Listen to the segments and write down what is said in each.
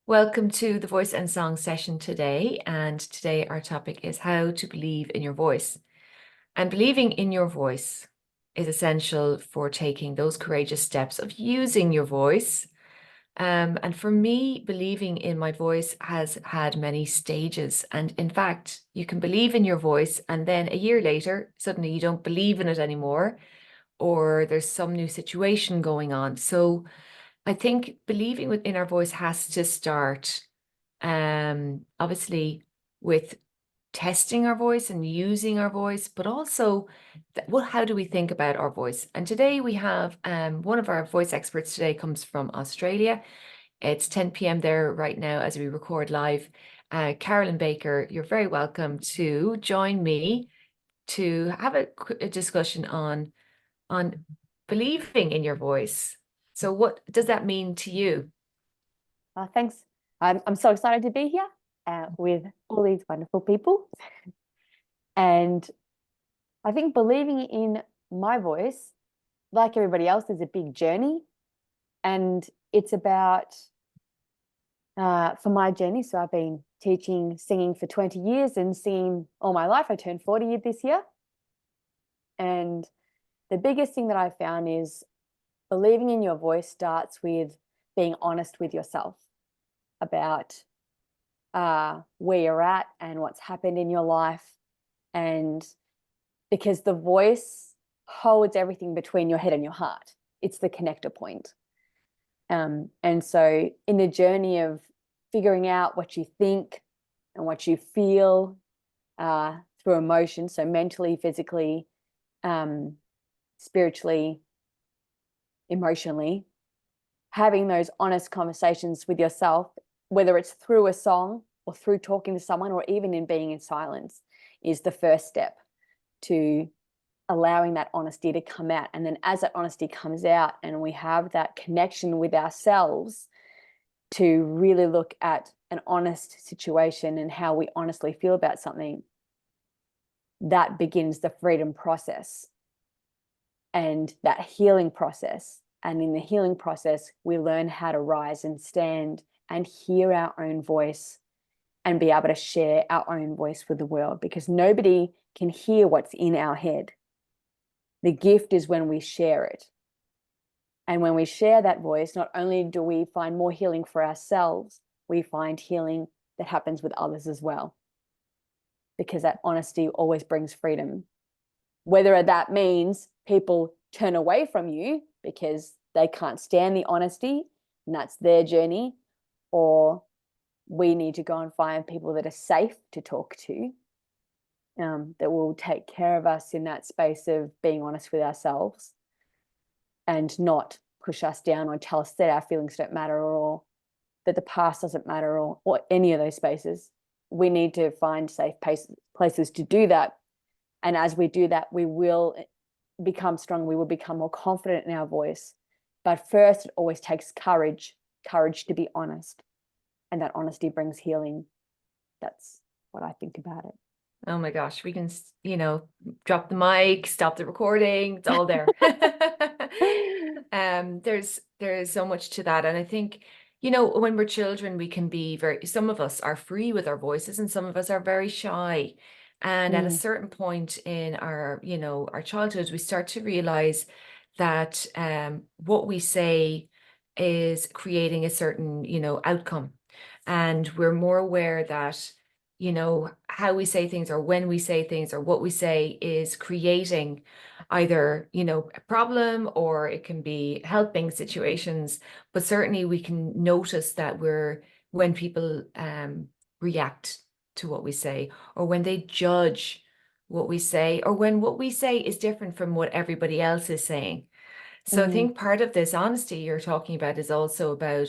Welcome to the Voice and Song session today. And today our topic is how to believe in your voice. And believing in your voice is essential for taking those courageous steps of using your voice. And for me, believing in my voice has had many stages. And in fact, you can believe in your voice, and then a year later, suddenly you don't believe in it anymore, or there's some new situation going on. So I think believing in our voice has to start obviously with testing our voice and using our voice, but also well, how do we think about our voice? And today we have one of our voice experts today comes from Australia. It's 10 p.m. there right now as we record live. Carolyn Baker, you're very welcome to join me to have a discussion on believing in your voice. So what does that mean to you? Thanks. I'm so excited to be here with all these wonderful people. And I think believing in my voice, like everybody else, is a big journey. And it's about, for my journey, so I've been teaching singing for 20 years and singing all my life. I turned 40 this year. And the biggest thing that I found is believing in your voice starts with being honest with yourself about where you're at and what's happened in your life. And because the voice holds everything between your head and your heart, it's the connector point. And so in the journey of figuring out what you think and what you feel through emotion, so mentally, physically, spiritually, emotionally, having those honest conversations with yourself, whether it's through a song or through talking to someone or even in being in silence, is the first step to allowing that honesty to come out. And then as that honesty comes out and we have that connection with ourselves to really look at an honest situation and how we honestly feel about something, that begins the freedom process and that healing process. And in the healing process, we learn how to rise and stand and hear our own voice and be able to share our own voice with the world, because nobody can hear what's in our head. The gift is when we share it. And when we share that voice, not only do we find more healing for ourselves, we find healing that happens with others as well. Because that honesty always brings freedom. Whether that means people turn away from you because they can't stand the honesty and that's their journey, or we need to go and find people that are safe to talk to, that will take care of us in that space of being honest with ourselves and not push us down or tell us that our feelings don't matter or that the past doesn't matter or any of those spaces. We need to find safe places to do that. And as we do that, we will become strong. We will become more confident in our voice. But first, it always takes courage to be honest. And that honesty brings healing. That's what I think about it. Oh my gosh, we can, drop the mic, stop the recording, it's all there. There's so much to that. And I think, when we're children, we can be some of us are free with our voices and some of us are very shy. And at a certain point in our childhood, we start to realize that what we say is creating a certain, outcome. And we're more aware that how we say things or when we say things or what we say is creating either, a problem or it can be helping situations. But certainly we can notice that when people react to what we say, or when they judge what we say, or when what we say is different from what everybody else is saying. So I think part of this honesty you're talking about is also about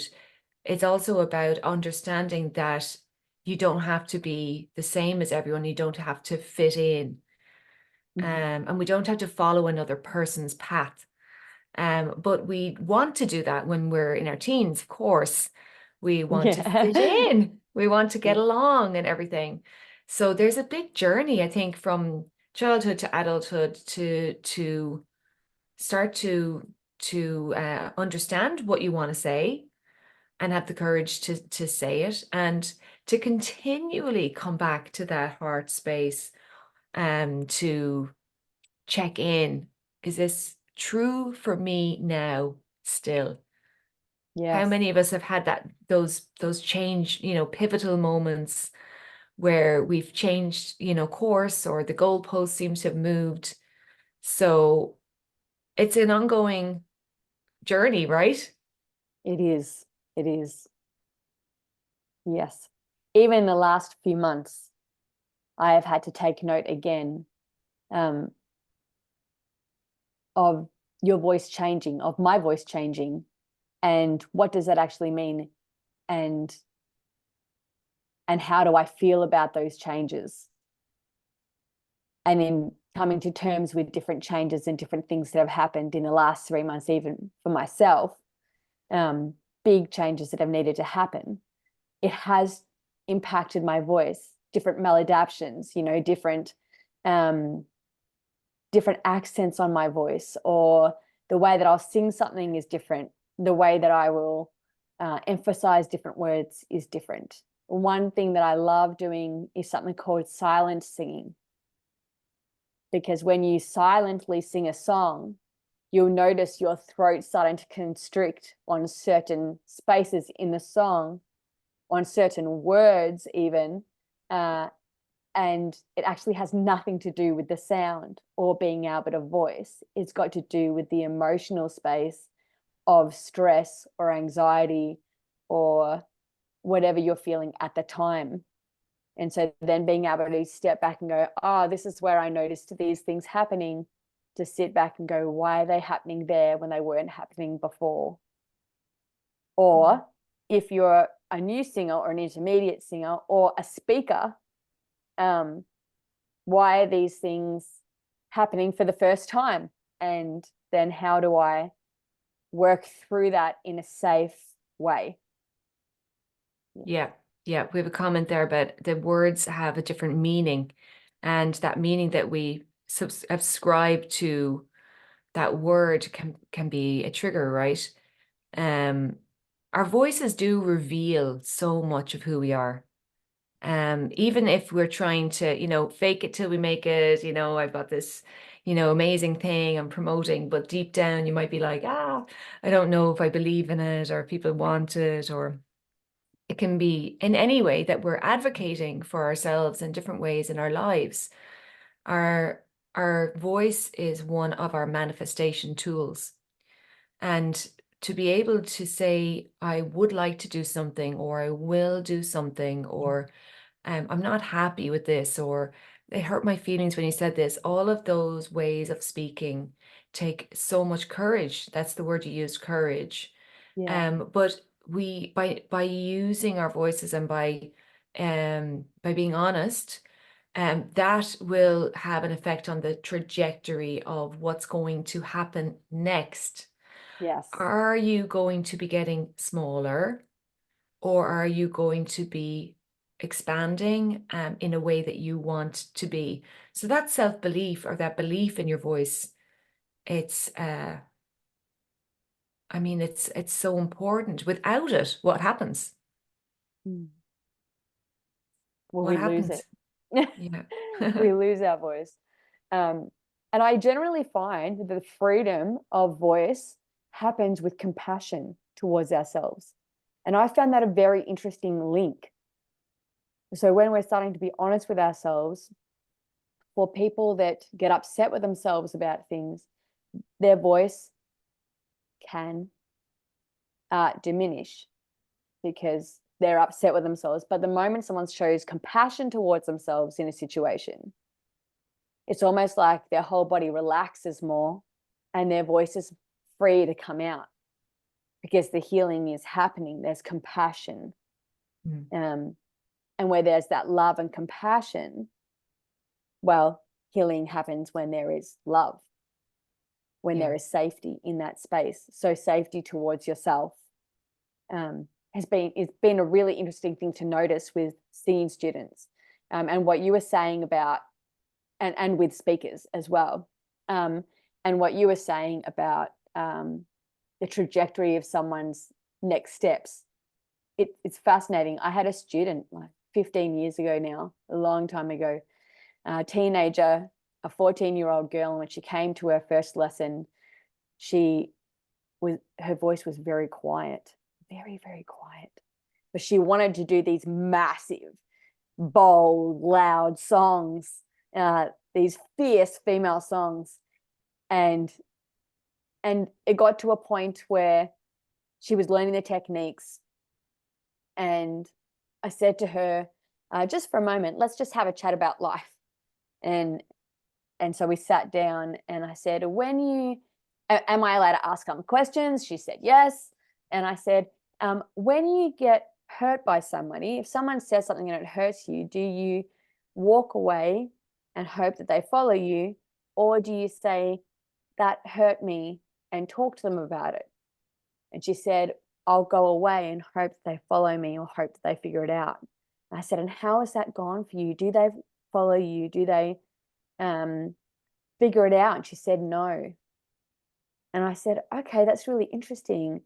it's also about understanding that you don't have to be the same as everyone. You don't have to fit in. And we don't have to follow another person's path. But we want to do that when we're in our teens, of course. We want to fit Yeah. in. We want to get along and everything. So there's a big journey, I think, from childhood to adulthood to start to understand what you want to say, and have the courage to say it, and to continually come back to that heart space, to check in. Is this true for me now still? How Yes, many of us have had those change, pivotal moments where we've changed, course, or the goalpost seems to have moved. So it's an ongoing journey, right? it is. It is. Yes. Even in the last few months, I have had to take note again, um, of your voice changing, of my voice changing, and what does that actually mean, and how do I feel about those changes, and in coming to terms with different changes and different things that have happened in the last 3 months, even for myself, big changes that have needed to happen. It has impacted my voice, different maladaptions, different accents on my voice, or the way that I'll sing something is different. The way that I will emphasize different words is different. One thing that I love doing is something called silent singing, because when you silently sing a song, you'll notice your throat starting to constrict on certain spaces in the song, on certain words even, and it actually has nothing to do with the sound or being able to voice. It's got to do with the emotional space of stress or anxiety or whatever you're feeling at the time. And so then being able to step back and go, oh, this is where I noticed these things happening, to sit back and go, why are they happening there when they weren't happening before? Or if you're a new singer or an intermediate singer or a speaker, why are these things happening for the first time? And then how do I work through that in a safe way? Yeah. Yeah. We have a comment there about the words have a different meaning, and that meaning that we subscribe to that word can be a trigger, right? Um, our voices do reveal so much of who we are. Even if we're trying to, fake it till we make it, I've got this, amazing thing I'm promoting, but deep down you might be like, I don't know if I believe in it, or people want it, or it can be in any way that we're advocating for ourselves in different ways in our lives. Our our voice is one of our manifestation tools. And to be able to say, I would like to do something, or I will do something, or I'm not happy with this, or it hurt my feelings when you said this. All of those ways of speaking take so much courage. That's the word you used, courage. Yeah. But we by using our voices and by being honest, that will have an effect on the trajectory of what's going to happen next. Yes. Are you going to be getting smaller, or are you going to be expanding in a way that you want to be? So that self-belief, or that belief in your voice, it's it's so important. Without it, what happens? Mm. Well, What we lose it. happens? Yeah. We lose our voice. Um, and I generally find that the freedom of voice happens with compassion towards ourselves. And I found that a very interesting link. So when we're starting to be honest with ourselves, for people that get upset with themselves about things, their voice can diminish because they're upset with themselves. But the moment someone shows compassion towards themselves in a situation, it's almost like their whole body relaxes more and their voice is free to come out because the healing is happening. There's compassion. Mm. And where there's that love and compassion, well, healing happens when there is love, when Yeah. there is safety in that space. So safety towards yourself it's been a really interesting thing to notice with singing students, and what you were saying about, and with speakers as well, and what you were saying about the trajectory of someone's next steps it's fascinating. I had a student like 15 years ago now, a long time ago, a teenager, a 14-year-old girl, and when she came to her first lesson, her voice was very quiet, very, very quiet. But she wanted to do these massive, bold, loud songs, these fierce female songs. And it got to a point where she was learning the techniques. And I said to her, just for a moment, let's just have a chat about life. And so we sat down and I said, am I allowed to ask some questions? She said, yes. And I said, when you get hurt by somebody, if someone says something and it hurts you, do you walk away and hope that they follow you? Or do you say, that hurt me, and talk to them about it? And she said, I'll go away and hope that they follow me, or hope that they figure it out. And I said, and how has that gone for you? Do they follow you? Do they figure it out? And she said, no. And I said, okay, that's really interesting.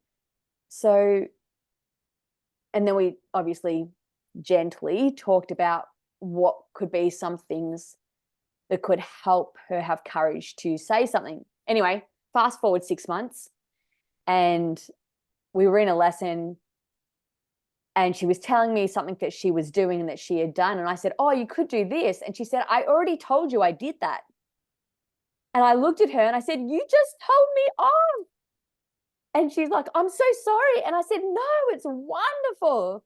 So, and then we obviously gently talked about what could be some things that could help her have courage to say something. Anyway, fast forward 6 months, and we were in a lesson, and she was telling me something that she was doing and that she had done. And I said, oh, you could do this. And she said, I already told you I did that. And I looked at her and I said, you just told me off. And she's like, I'm so sorry. And I said, no, it's wonderful.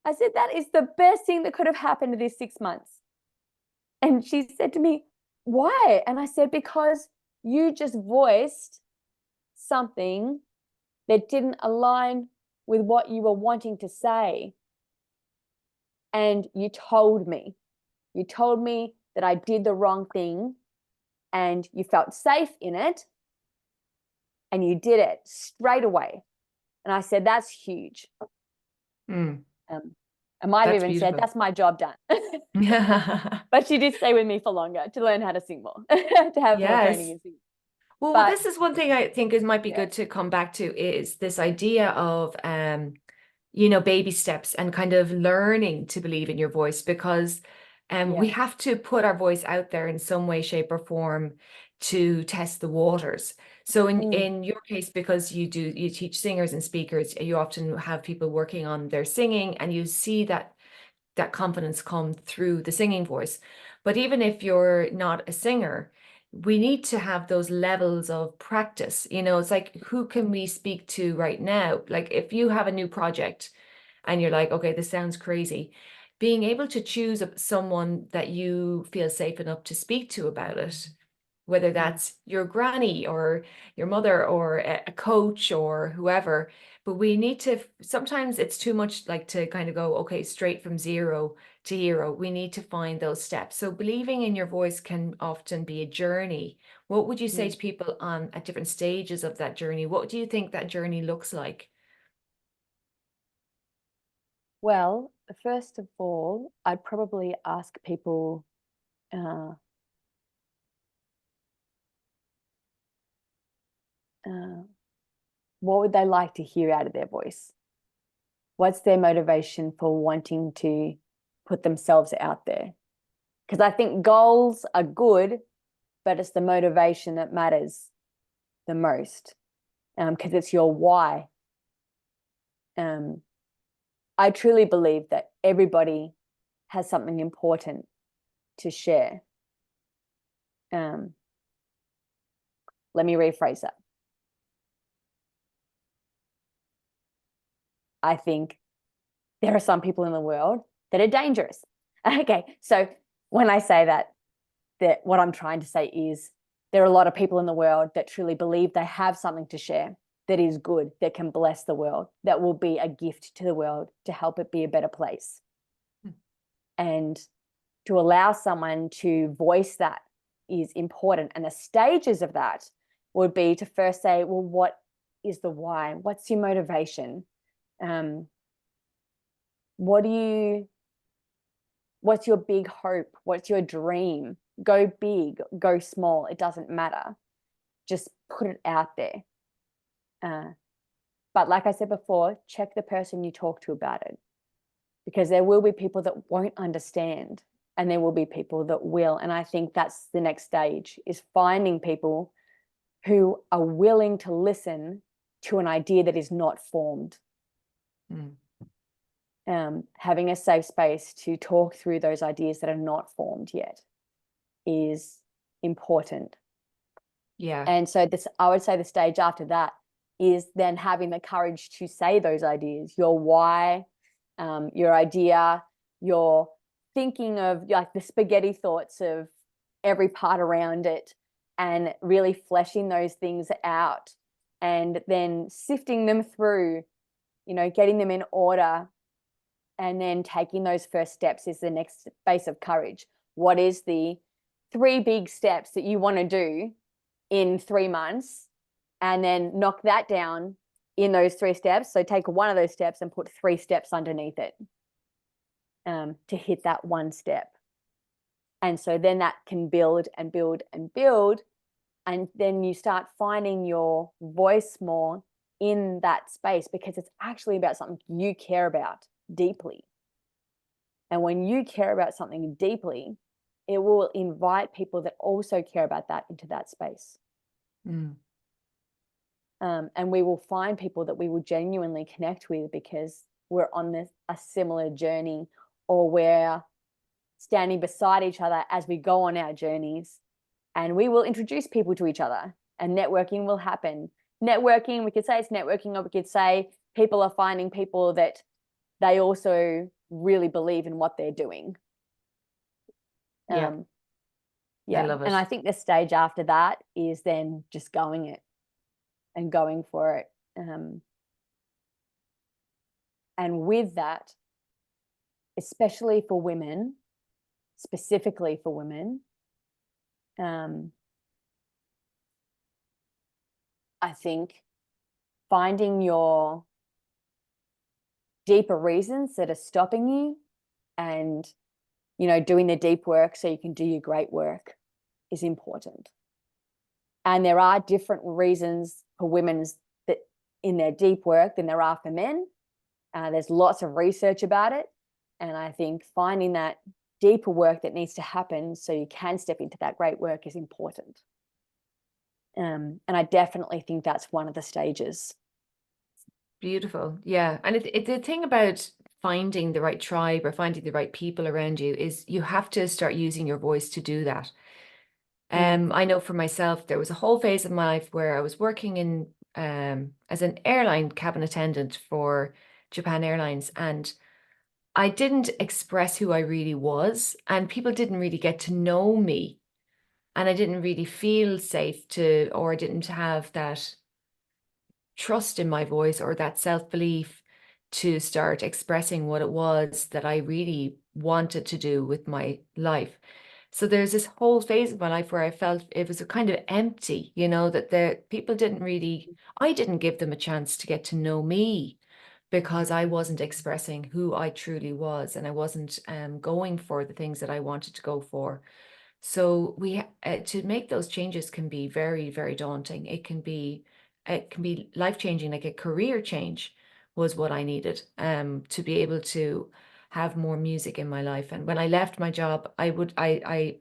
I said, that is the best thing that could have happened to this 6 months. And she said to me, why? And I said, because you just voiced something that didn't align with what you were wanting to say. And you told me that I did the wrong thing, and you felt safe in it, and you did it straight away. And I said, that's huge. I might have even said, that's my job done. But she did stay with me for longer to learn how to sing more, to have more training in singing. Well, this is one thing I think might be good to come back to, is this idea of, baby steps and kind of learning to believe in your voice, because we have to put our voice out there in some way, shape, or form to test the waters. So in your case, because you teach singers and speakers, you often have people working on their singing, and you see that confidence come through the singing voice. But even if you're not a singer, we need to have those levels of practice. It's like, who can we speak to right now? Like, if you have a new project and you're like, okay, this sounds crazy, being able to choose someone that you feel safe enough to speak to about it, whether that's your granny or your mother or a coach or whoever. But we need to, sometimes it's too much like to kind of go, okay, straight from zero to hero. We need to find those steps. So believing in your voice can often be a journey. What would you say to people at different stages of that journey? What do you think that journey looks like? Well, first of all, I'd probably ask people, what would they like to hear out of their voice? What's their motivation for wanting to put themselves out there? Because I think goals are good, but it's the motivation that matters the most, because it's your why. I truly believe that everybody has something important to share. Let me rephrase that. I think there are some people in the world that are dangerous. Okay, so when I say that what I'm trying to say is, there are a lot of people in the world that truly believe they have something to share that is good, that can bless the world, that will be a gift to the world to help it be a better place. And to allow someone to voice that is important. And the stages of that would be to first say, well, what is the why? What's your motivation? What's your big hope? What's your dream? Go big, go small, it doesn't matter. Just put it out there. But like I said before, check the person you talk to about it, because there will be people that won't understand and there will be people that will. And I think that's the next stage, is finding people who are willing to listen to an idea that is not formed. Having a safe space to talk through those ideas that are not formed yet is important. Yeah. And so this, I would say the stage after that is then having the courage to say those ideas, your why, your idea, your thinking of like the spaghetti thoughts of every part around it, and really fleshing those things out, and then sifting them through, you know, getting them in order, and then taking those first steps is the next phase of courage. What is the 3 big steps that you want to do in 3 months, and then knock that down in those 3 steps. So take one of those steps and put 3 steps underneath it to hit that one step. And so then that can build and build and build. And then you start finding your voice more in that space, because it's actually about something you care about deeply. And when you care about something deeply, it will invite people that also care about that into that space. And we will find people that we will genuinely connect with because we're on a similar journey, or we're standing beside each other as we go on our journeys, and we will introduce people to each other, and networking will happen. Networking, we could say it's networking, or we could say people are finding people that they also really believe in what they're doing. Yeah. Yeah. I love it. And I think the stage after that is then just going it and going for it. And with that, especially for women, specifically for women, I think finding your deeper reasons that are stopping you, and, you know, doing the deep work so you can do your great work is important. And there are different reasons for women's that in their deep work than there are for men. There's lots of research about it. And I think finding that deeper work that needs to happen so you can step into that great work is important. And I definitely think that's one of the stages. Beautiful. Yeah. And the thing about finding the right tribe or finding the right people around you is you have to start using your voice to do that. I know for myself, there was a whole phase of my life where I was working in as an airline cabin attendant for Japan Airlines, and I didn't express who I really was, and people didn't really get to know me, and I didn't really feel safe to, or I didn't have that trust in my voice or that self-belief to start expressing what it was that I really wanted to do with my life. So there's this whole phase of my life where I felt it was a kind of empty, you know, that the people didn't really, I didn't give them a chance to get to know me because I wasn't expressing who I truly was, and I wasn't going for the things that I wanted to go for. So we to make those changes can be very, very daunting. It can be life-changing, like a career change was what I needed to be able to have more music in my life. And when I left my job, I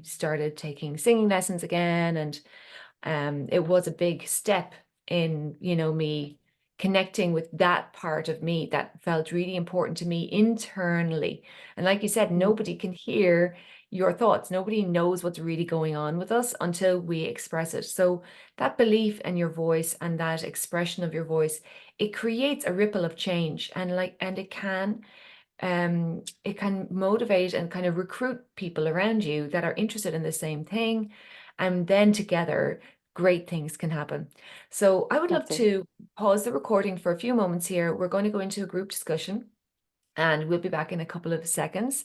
started taking singing lessons again, and it was a big step in, you know, me connecting with that part of me that felt really important to me internally. And like you said, nobody can hear your thoughts. Nobody knows what's really going on with us until we express it. So that belief in your voice and that expression of your voice, it creates a ripple of change, and it can motivate and kind of recruit people around you that are interested in the same thing. And then together, great things can happen. So I would love to pause the recording for a few moments here. We're going to go into a group discussion, and we'll be back in a couple of seconds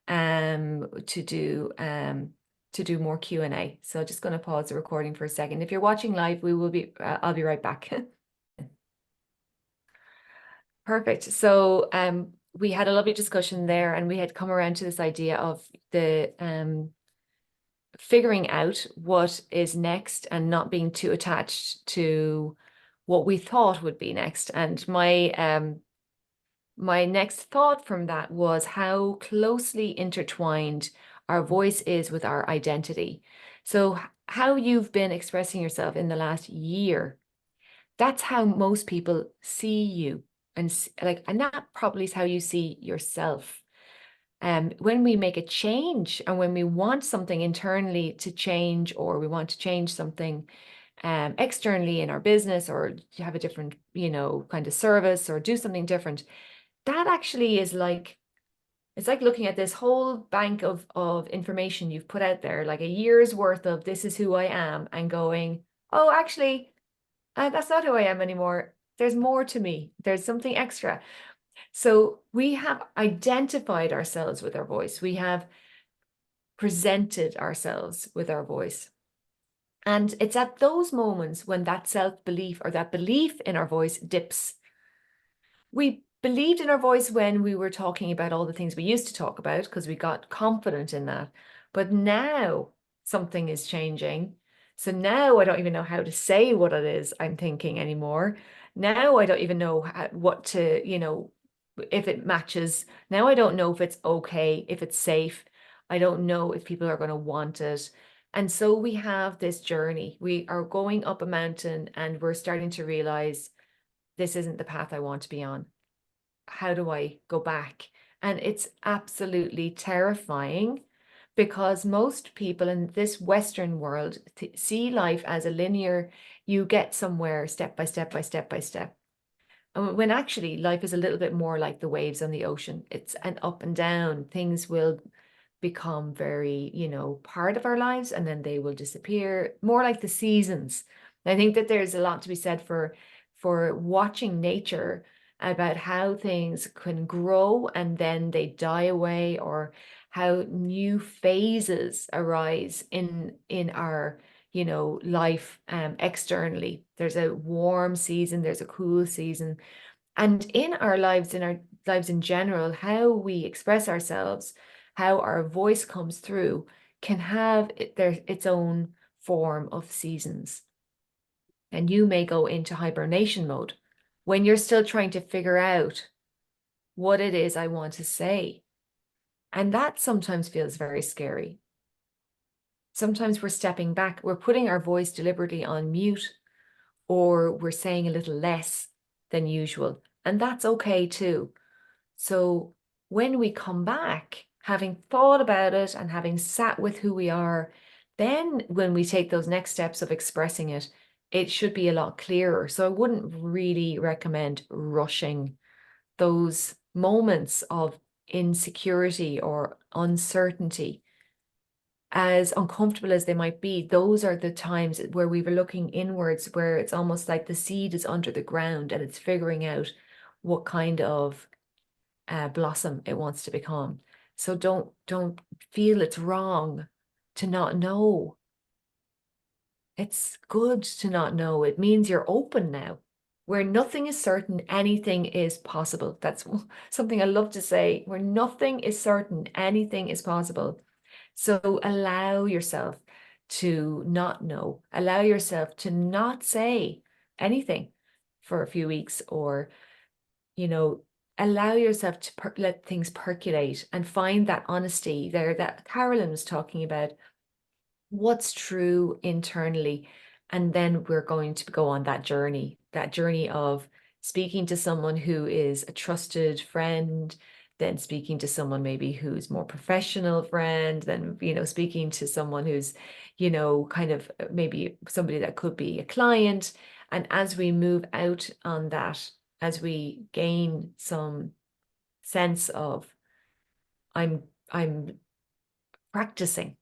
to do more Q&A. So just going to pause the recording for a second. If you're watching live, I'll be right back. Perfect. So we had a lovely discussion there, and we had come around to this idea of the figuring out what is next and not being too attached to what we thought would be next. And my next thought from that was how closely intertwined our voice is with our identity. So how you've been expressing yourself in the last year, that's how most people see you. And and that probably is how you see yourself. When we make a change and when we want something internally to change, or we want to change something externally in our business, or to have a different, kind of service, or do something different, that actually is like, it's like looking at this whole bank of information you've put out there, like a year's worth of this is who I am, and going, oh, actually, that's not who I am anymore. There's more to me. There's something extra. So we have identified ourselves with our voice. We have presented ourselves with our voice. And it's at those moments when that self-belief or that belief in our voice dips. We believed in our voice when we were talking about all the things we used to talk about because we got confident in that. But now something is changing. So now I don't even know how to say what it is I'm thinking anymore. Now I don't even know what to, if it matches. Now I don't know if it's okay, if it's safe. I don't know if people are going to want it. And so we have this journey. We are going up a mountain and we're starting to realize this isn't the path I want to be on. How do I go back? And it's absolutely terrifying because most people in this Western world see life as a linear, you get somewhere step by step by step by step. When actually life is a little bit more like the waves on the ocean. It's an up and down. Things will become very, part of our lives, and then they will disappear, more like the seasons. I think that there's a lot to be said for watching nature, about how things can grow and then they die away, or how new phases arise in our life externally. There's a warm season, there's a cool season, and in our lives in general, how we express ourselves, how our voice comes through, can have its own form of seasons. And you may go into hibernation mode when you're still trying to figure out what it is I want to say. And that sometimes feels very scary. Sometimes we're stepping back, we're putting our voice deliberately on mute, or we're saying a little less than usual. And that's okay too. So when we come back, having thought about it and having sat with who we are, then when we take those next steps of expressing it, it should be a lot clearer. So I wouldn't really recommend rushing those moments of insecurity or uncertainty. As uncomfortable as they might be, those are the times where we were looking inwards, where it's almost like the seed is under the ground and it's figuring out what kind of blossom it wants to become. So don't feel it's wrong to not know. It's good to not know. It means you're open now. Where nothing is certain, anything is possible. That's something I love to say. Where nothing is certain, anything is possible. So allow yourself to not know. Allow yourself to not say anything for a few weeks, or, you know, allow yourself to let things percolate and find that honesty there that Carolyn was talking about. What's true internally, and then we're going to go on that journey of speaking to someone who is a trusted friend, then speaking to someone maybe who's more professional friend, then speaking to someone who's kind of maybe somebody that could be a client. And as we move out on that, as we gain some sense of I'm practicing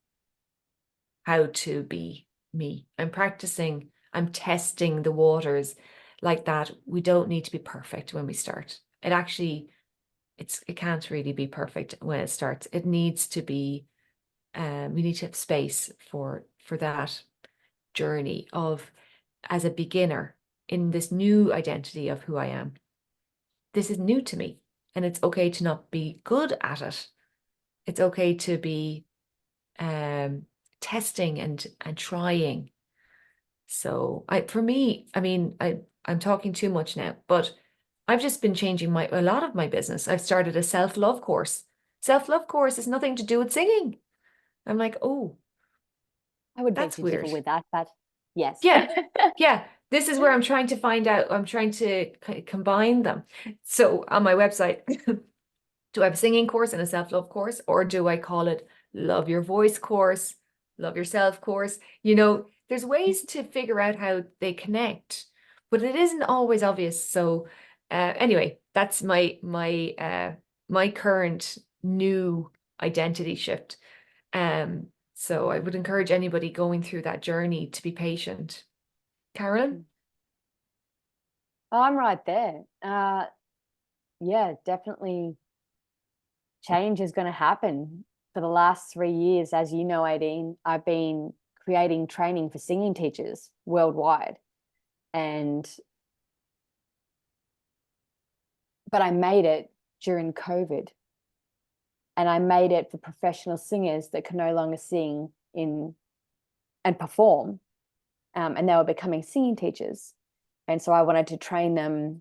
how to be me. I'm testing the waters like that. We don't need to be perfect when we start. It can't really be perfect when it starts. It needs to be, we need to have space for that journey of, as a beginner in this new identity of who I am. This is new to me, and it's okay to not be good at it. It's okay to be testing and trying. So for me, I mean, I'm talking too much now, but I've just been changing a lot of my business. I've started a self-love course. Self-love course is nothing to do with singing. I'm like, oh, I would beg that's to differ weird. with that, but yes. Yeah. Yeah. This is where I'm trying to find out. I'm trying to combine them. So on my website, do I have a singing course and a self-love course, or do I call it Love Your Voice course, Love Yourself course? There's ways to figure out how they connect, but it isn't always obvious. So anyway, that's my current new identity shift. So I would encourage anybody going through that journey to be patient. Carolyn? Oh, I'm right there. Yeah, definitely change is going to happen. For the last 3 years, as you know, Aideen, I've been creating training for singing teachers worldwide. But I made it during COVID. And I made it for professional singers that can no longer sing in and perform. And they were becoming singing teachers. And so I wanted to train them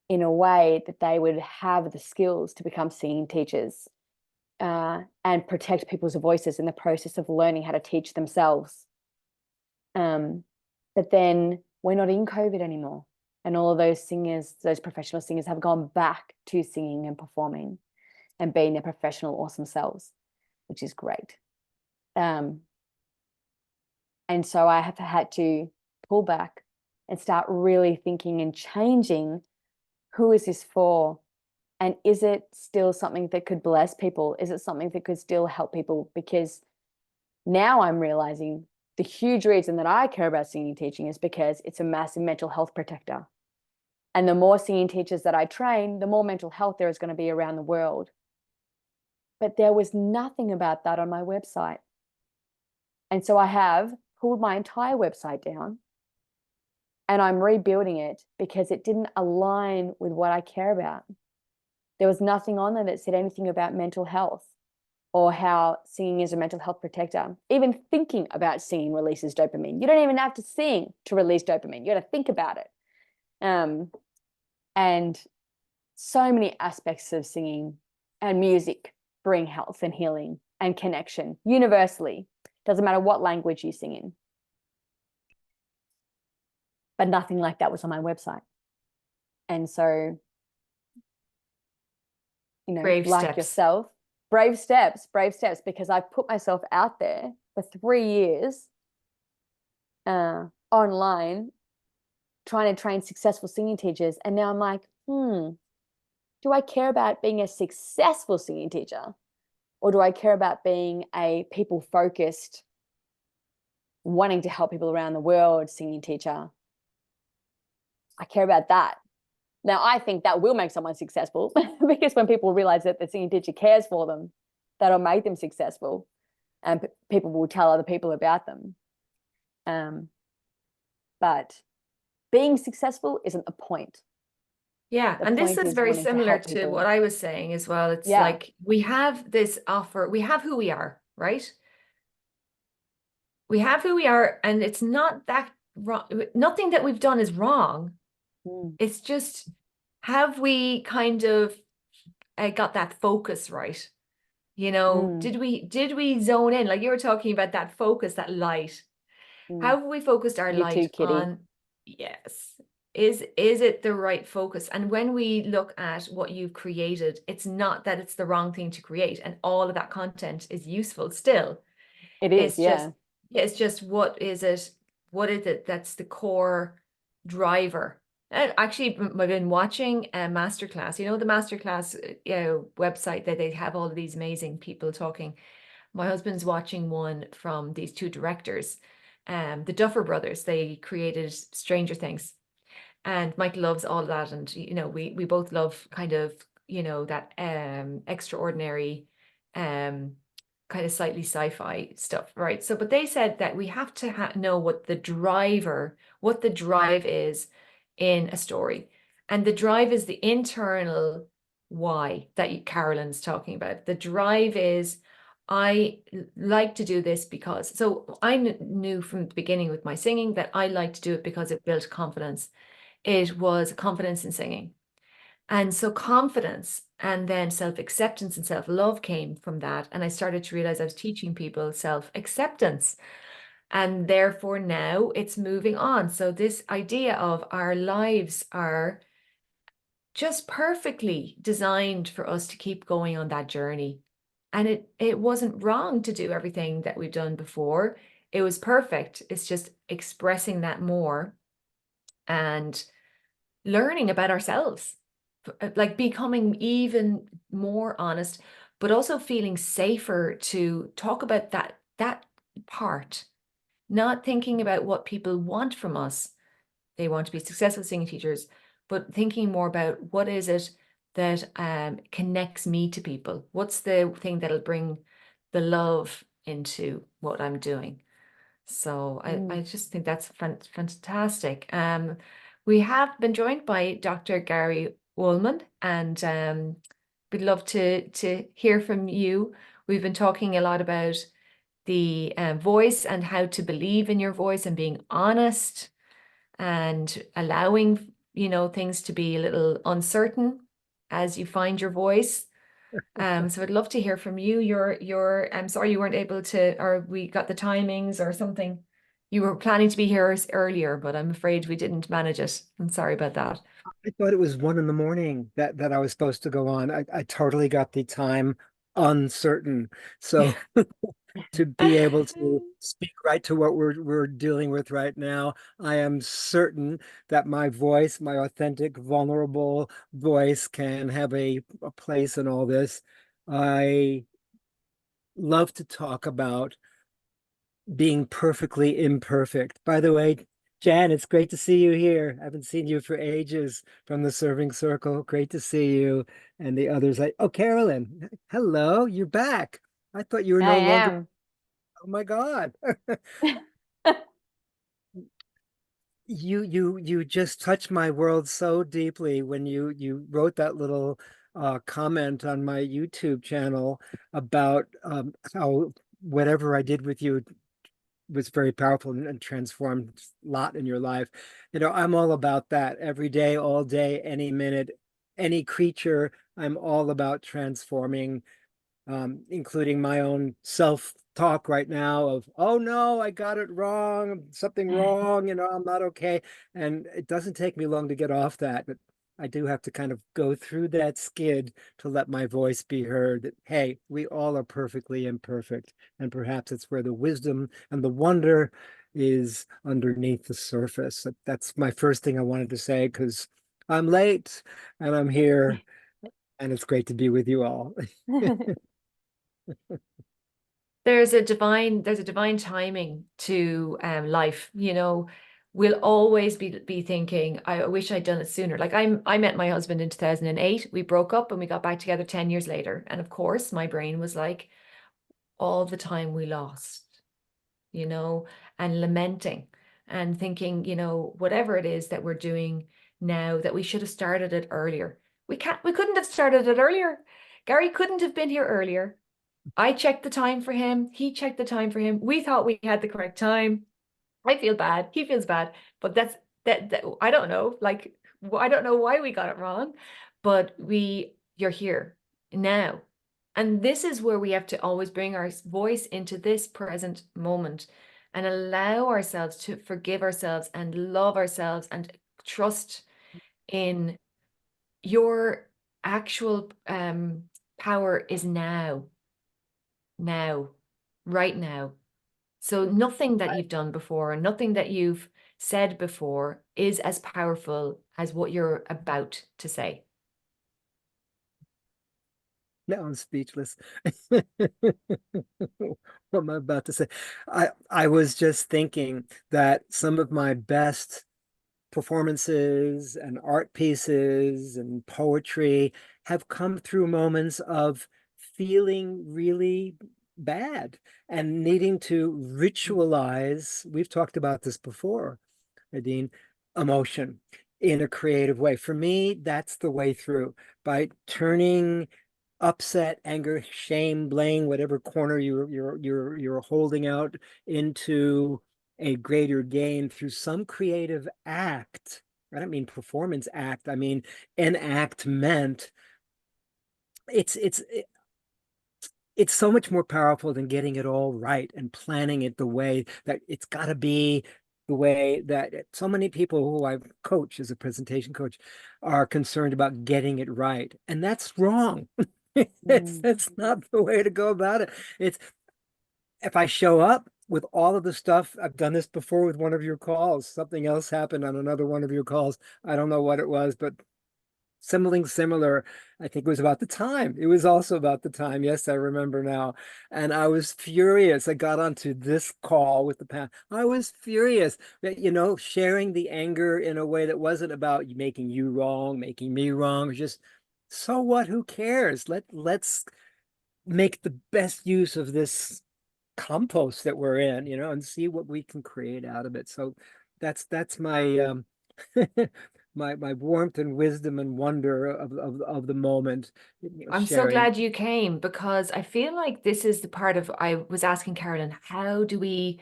in a way that they would have the skills to become singing teachers, and protect people's voices in the process of learning how to teach themselves. But then we're not in COVID anymore. And all of those singers, those professional singers, have gone back to singing and performing and being their professional, awesome selves, which is great. And so I have had to pull back and start really thinking and changing, who is this for? And is it still something that could bless people? Is it something that could still help people? Because now I'm realizing the huge reason that I care about singing teaching is because it's a massive mental health protector. And the more singing teachers that I train, the more mental health there is going to be around the world. But there was nothing about that on my website. And so I have pulled my entire website down and I'm rebuilding it because it didn't align with what I care about. There was nothing on there that said anything about mental health or how singing is a mental health protector. Even thinking about singing releases dopamine. You don't even have to sing to release dopamine. You got to think about it. And so many aspects of singing and music bring health and healing and connection universally. Doesn't matter what language you sing in. But nothing like that was on my website. And so, Brave like steps. yourself, brave steps, because I've put myself out there for 3 years online trying to train successful singing teachers. And now I'm like, do I care about being a successful singing teacher? Or do I care about being a people-focused, wanting to help people around the world singing teacher? I care about that. Now, I think that will make someone successful because when people realize that the singing teacher cares for them, that'll make them successful, and people will tell other people about them. But being successful isn't the point. Yeah, The and this point is is very wanting to similar help to people. what I was saying as well. It's Yeah. like we have this offer, we have who we are, right? We have who we are, and it's not that wrong. Nothing that we've done is wrong. It's just, have we kind of got that focus right? Did we zone in? Like you were talking about that focus, that light. How have we focused our You too, light Kitty. on? Yes. Is it the right focus? And when we look at what you've created, it's not that it's the wrong thing to create, and all of that content is useful still. It is, It's just, yeah. it's just what is it? What is it that's the core driver? And actually, I've been watching a masterclass. The masterclass, website that they have all of these amazing people talking. My husband's watching one from these two directors, the Duffer Brothers. They created Stranger Things, and Mike loves all of that. And we both love kind of that extraordinary, kind of slightly sci-fi stuff, right? So, but they said that we have to know what the drive is in a story, and the drive is the internal why that Carolyn's talking about. The drive is, I like to do this because, so I knew from the beginning with my singing that I like to do it because it built confidence. it was confidence in singing. And so confidence and then self-acceptance and self-love came from that. And I started to realize I was teaching people self-acceptance. And therefore now it's moving on. So this idea of our lives are just perfectly designed for us to keep going on that journey. And it wasn't wrong to do everything that we've done before. It was perfect. It's just expressing that more and learning about ourselves, like becoming even more honest, but also feeling safer to talk about that part, not thinking about what people want from us. They want to be successful singing teachers, but thinking more about what is it that connects me to people? What's the thing that'll bring the love into what I'm doing? So I just think that's fantastic. We have been joined by Dr. Gary Wohlman, and we'd love to hear from you. We've been talking a lot about the voice and how to believe in your voice and being honest and allowing, things to be a little uncertain as you find your voice. So I'd love to hear from you. I'm sorry you weren't able to, or we got the timings or something. You were planning to be here earlier, but I'm afraid we didn't manage it. I'm sorry about that. I thought it was 1 in the morning that I was supposed to go on. I totally got the time uncertain. So to be able to speak right to what we're dealing with right now, I am certain that my voice, my authentic, vulnerable voice, can have a place in all this. I love to talk about being perfectly imperfect. By the way, Jan, it's great to see you here. I haven't seen you for ages from the serving circle. Great to see you. And the others like, oh, Carolyn, hello, you're back. I thought you were I no longer. am. Oh my God. You just touched my world so deeply when you wrote that little comment on my YouTube channel about how whatever I did with you was very powerful and transformed a lot in your life. I'm all about that every day, all day, any minute, any creature. I'm all about transforming, including my own self-talk right now of, oh no, I got it wrong, something wrong, I'm not okay. And it doesn't take me long to get off that, but I do have to kind of go through that skid to let my voice be heard that, hey, we all are perfectly imperfect. And perhaps it's where the wisdom and the wonder is underneath the surface. That's my first thing I wanted to say because I'm late and I'm here and it's great to be with you all. There's a divine timing to life. We'll always be thinking, I wish I'd done it sooner. Like I met my husband in 2008. We broke up and we got back together 10 years later. And of course, my brain was like, all the time we lost, you know, and lamenting and thinking, whatever it is that we're doing now, that we should have started it earlier. We couldn't have started it earlier. Gary couldn't have been here earlier. I checked the time for him. He checked the time for him. We thought we had the correct time. I feel bad. He feels bad. But that I don't know. Like, I don't know why we got it wrong, but you're here now. And this is where we have to always bring our voice into this present moment and allow ourselves to forgive ourselves and love ourselves and trust in your actual power is now, right now. So nothing that you've done before, nothing that you've said before is as powerful as what you're about to say. Now I'm speechless. What am I about to say? I was just thinking that some of my best performances and art pieces and poetry have come through moments of feeling really bad and needing to ritualize. We've talked about this before, Aideen, emotion in a creative way. For me, that's the way through by turning upset, anger, shame, blame, whatever corner you're holding out into a greater gain through some creative act I don't mean performance act. I mean enactment. It's so much more powerful than getting it all right and planning it the way that it's got to be, the way that so many people who I coach as a presentation coach are concerned about getting it right. And that's wrong. That's not the way to go about it. It's if I show up with all of the stuff, I've done this before with one of your calls. Something else happened on another one of your calls. I don't know what it was, but something similar. I think it was about the time. It was also about the time. Yes, I remember now. And I was furious. I got onto this call with the panel. I was furious that, sharing the anger in a way that wasn't about making you wrong, making me wrong. Just, so what? Who cares? Let's make the best use of this compost that we're in, and see what we can create out of it. So that's my my warmth and wisdom and wonder of the moment, I'm so sharing. glad you came, because I feel like this is the part of, I was asking Carolyn, how do we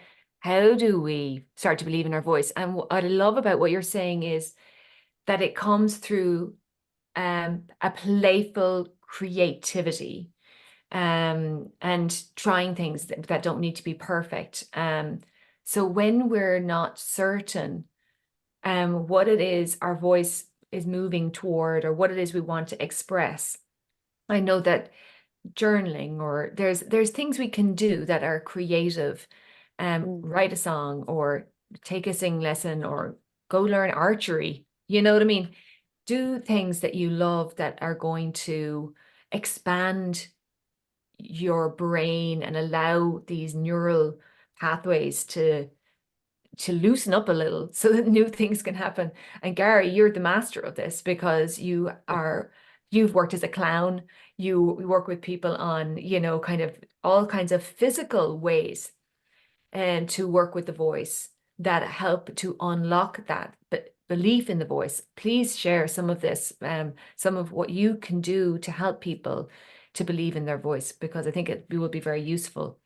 start to believe in our voice? And what I love about what you're saying is that it comes through a playful creativity, and trying things that don't need to be perfect. So when we're not certain what it is our voice is moving toward, or what it is we want to express, I know that journaling, or there's things we can do that are creative. Write a song, or take a sing lesson, or go learn archery. You know what I mean? Do things that you love, that are going to expand your brain and allow these neural pathways to loosen up a little, so that new things can happen. And Gary, you're the master of this, because you've worked as a clown. You work with people on, kind of all kinds of physical ways, and to work with the voice, that help to unlock that belief in the voice. Please share some of this, some of what you can do to help people to believe in their voice, because I think it will be very useful.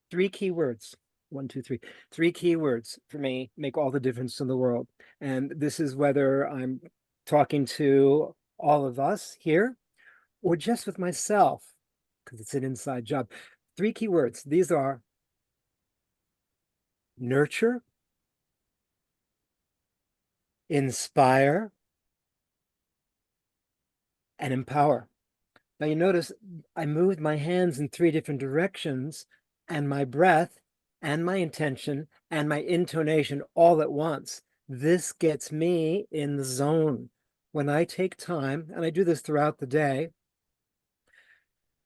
3 keywords. 1, 2, 3. 3 keywords for me make all the difference in the world. And this is whether I'm talking to all of us here or just with myself, because it's an inside job. 3 keywords. These are nurture, inspire, and empower. Now you notice I moved my hands in 3 different directions, and my breath and my intention and my intonation all at once. This gets me in the zone. When I take time, and I do this throughout the day,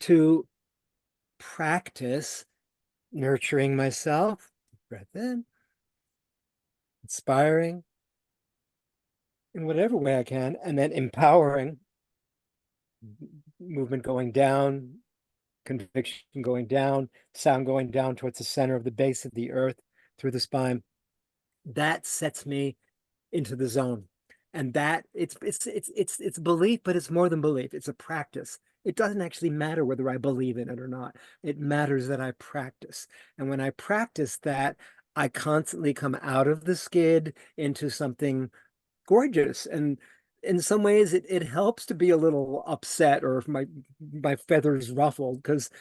to practice nurturing myself, breath in, inspiring in whatever way I can, and then empowering, movement going down, conviction going down, sound going down towards the center of the base of the earth through the spine. That sets me into the zone. And that it's belief, but it's more than belief. It's a practice. It doesn't actually matter whether I believe in it or not. It matters that I practice. And when I practice that, I constantly come out of the skid into something gorgeous. And in some ways it helps to be a little upset, or if my feathers ruffled, because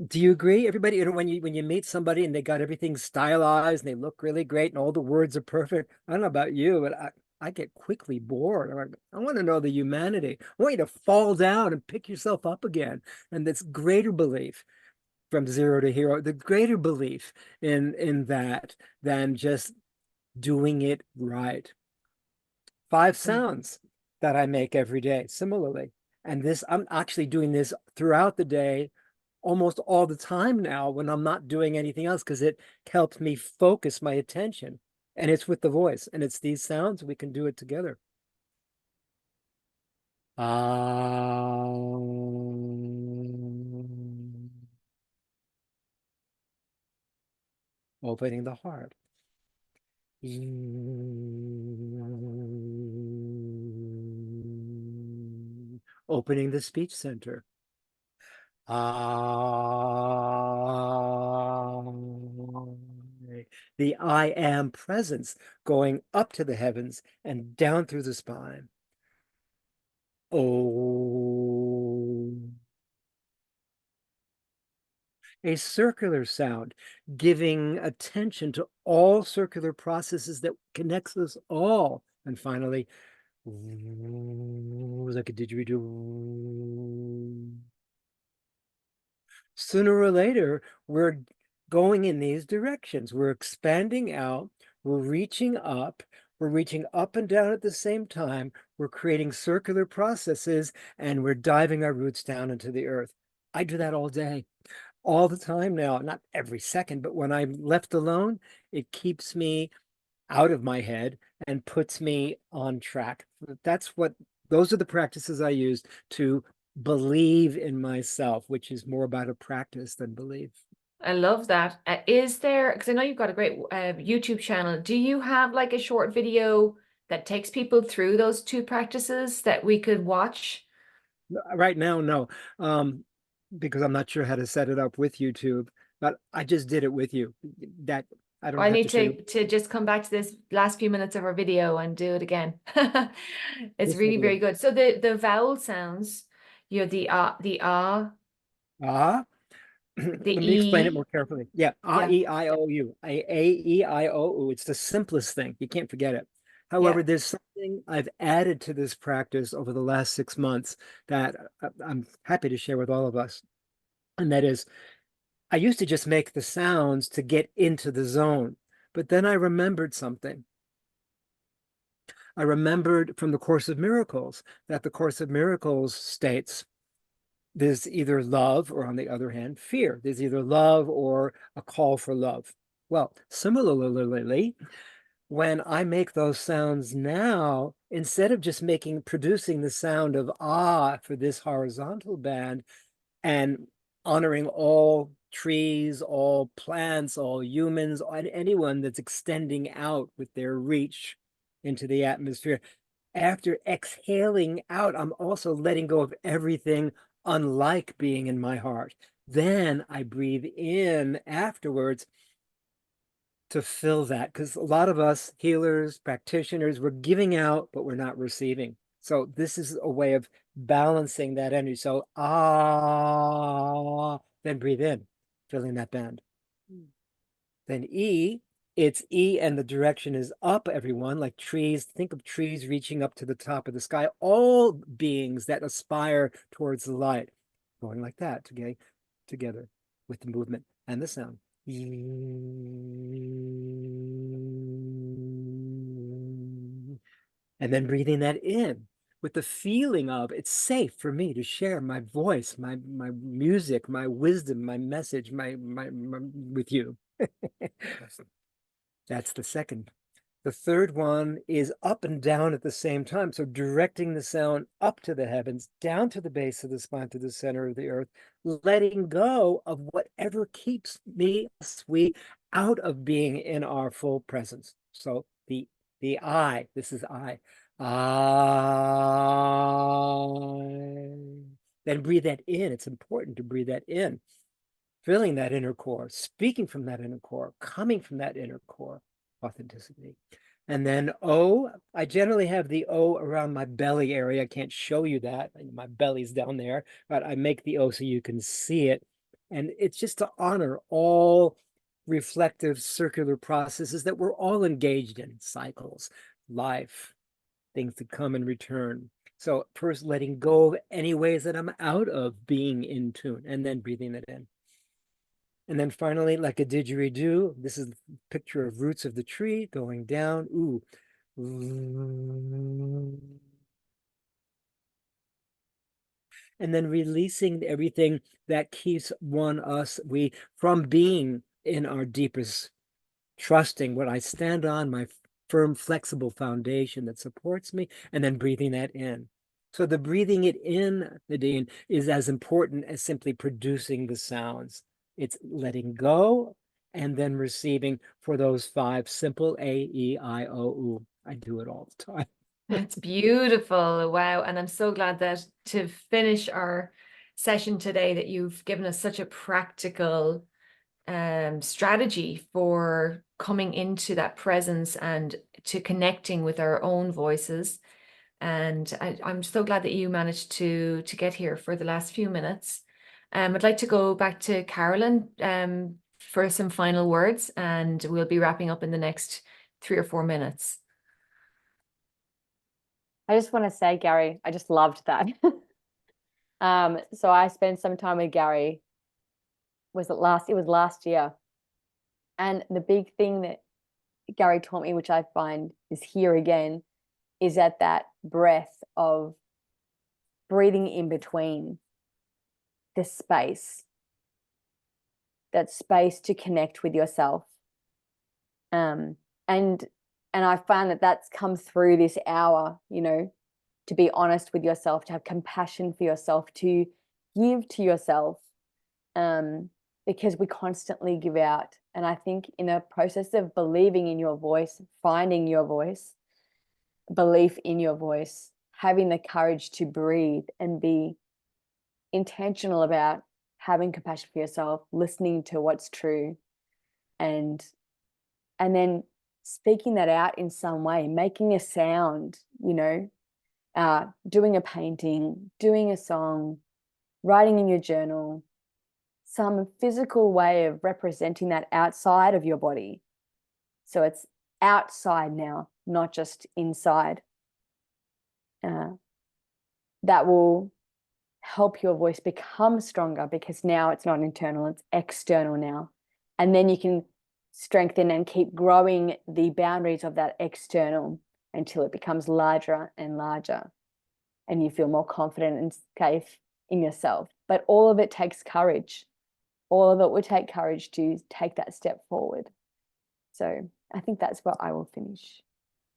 do you agree, everybody? When you meet somebody and they got everything stylized and they look really great and all the words are perfect. I don't know about you, but I get quickly bored. I want to know the humanity. I want you to fall down and pick yourself up again. And this greater belief from zero to hero, the greater belief in that than just doing it right. 5 sounds that I make every day, similarly. And this, I'm actually doing this throughout the day, almost all the time now when I'm not doing anything else, because it helps me focus my attention. And it's with the voice, and it's these sounds, we can do it together. Opening the heart. Opening the speech center. the I am presence going up to the heavens and down through the spine. Oh. A circular sound, giving attention to all circular processes that connects us all. And finally, like a didgeridoo. Sooner or later, we're going in these directions. We're expanding out, we're reaching up and down at the same time. We're creating circular processes, and we're diving our roots down into the earth. I do that all day, all the time now, not every second, but when I'm left alone, it keeps me out of my head and puts me on track. Those are the practices I use to believe in myself, which is more about a practice than belief. I love that. Is there, because I know you've got a great YouTube channel, do you have like a short video that takes people through those two practices that we could watch? Right now, no, because I'm not sure how to set it up with YouTube, but I just did it with you. That I don't I have need to show you to just come back to this last few minutes of our video and do it again. It's this really video. very good. So the vowel sounds, you know, the ah, Ah, the let me explain it more e, carefully. Yeah, yeah, A-E-I-O-U. A-E-I-O-U. It's the simplest thing. You can't forget it. yeah. However, there's something I've added to this practice over the last 6 months that I'm happy to share with all of us. And that is, I used to just make the sounds to get into the zone, but then I remembered something. I remembered from the Course of Miracles that the Course of Miracles states there's either love or, on the other hand, fear. There's either love or a call for love. Well, similarly, when I make those sounds now, instead of just producing the sound of ah for this horizontal band and honoring all trees, all plants, all humans, anyone that's extending out with their reach into the atmosphere, after exhaling out, I'm also letting go of everything unlike being in my heart. Then I breathe in afterwards to fill that, because a lot of us healers, practitioners, we're giving out, but we're not receiving. So this is a way of balancing that energy. So ah, then breathe in, filling that band. Then E, it's E and the direction is up, everyone, like trees. Think of trees reaching up to the top of the sky. All beings that aspire towards the light, going like that together with the movement and the sound. And then breathing that in with the feeling of it's safe for me to share my voice, my music, my wisdom, my message, my with you. That's the second. The third one is up and down at the same time. So directing the sound up to the heavens, down to the base of the spine, to the center of the earth, letting go of whatever keeps we out of being in our full presence. So the I, this is I. Then breathe that in. It's important to breathe that in, filling that inner core, speaking from that inner core, coming from that inner core, authenticity. And then O, I generally have the O around my belly area. I can't show you that. My belly's down there, but I make the O so you can see it. And it's just to honor all reflective circular processes that we're all engaged in, cycles, life, things that come and return. So first letting go of any ways that I'm out of being in tune, and then breathing it in. And then finally, like a didgeridoo, this is a picture of roots of the tree going down. Ooh. And then releasing everything that keeps us from being in our deepest trusting what I stand on, my firm, flexible foundation that supports me, and then breathing that in. So the breathing it in, Aideen, is as important as simply producing the sounds. It's letting go and then receiving for those 5 simple A-E-I-O-U. I do it all the time. That's beautiful. Wow. And I'm so glad that to finish our session today that you've given us such a practical strategy for coming into that presence and to connecting with our own voices. And I'm so glad that you managed to get here for the last few minutes. I'd like to go back to Carolyn for some final words, and we'll be wrapping up in the next 3 or 4 minutes. I just want to say, Gary, I just loved that. So I spent some time with Gary. It was last year. And the big thing that Gary taught me, which I find is here again, is that breath of breathing in between the space, that space to connect with yourself. And I found that that's come through this hour, you know, to be honest with yourself, to have compassion for yourself, to give to yourself, because we constantly give out. And I think in a process of believing in your voice, finding your voice, belief in your voice, having the courage to breathe and be intentional about having compassion for yourself, listening to what's true, and then speaking that out in some way, making a sound, you know, doing a painting, doing a song, writing in your journal, some physical way of representing that outside of your body. So it's outside now, not just inside. That will help your voice become stronger, because now it's not internal, it's external now. And then you can strengthen and keep growing the boundaries of that external until it becomes larger and larger, and you feel more confident and safe in yourself. But all of it takes courage. All of it will take courage to take that step forward. So I think that's where I will finish.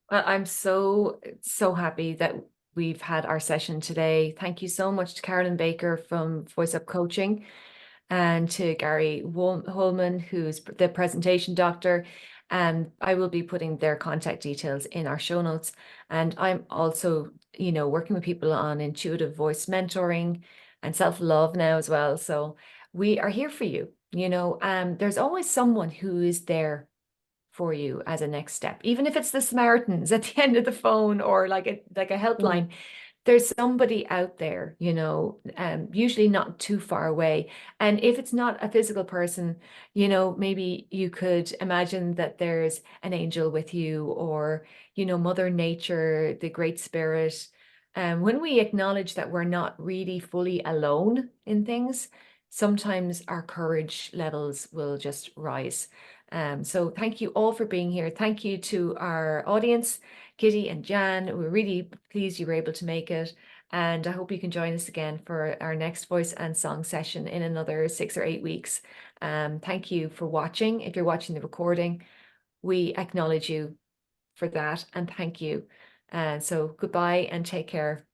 Well, I'm so happy that we've had our session today. Thank you so much to Carolyn Baker from Voice Up Coaching, and to Gary Wohlman, who's the presentation doctor. And I will be putting their contact details in our show notes. And I'm also, you know, working with people on intuitive voice mentoring and self-love now as well. So we are here for you. You know, there's always someone who is there for you as a next step, even if it's the Samaritans at the end of the phone, or like a helpline. There's somebody out there, you know, usually not too far away. And if it's not a physical person, you know, maybe you could imagine that there's an angel with you, or, you know, Mother Nature, the Great Spirit. When we acknowledge that we're not really fully alone in things, sometimes our courage levels will just rise. So thank you all for being here. Thank you to our audience, Kitty and Jan. We're really pleased you were able to make it. And I hope you can join us again for our next voice and song session in another 6 or 8 weeks. Thank you for watching. If you're watching the recording, we acknowledge you for that, and thank you. So goodbye and take care.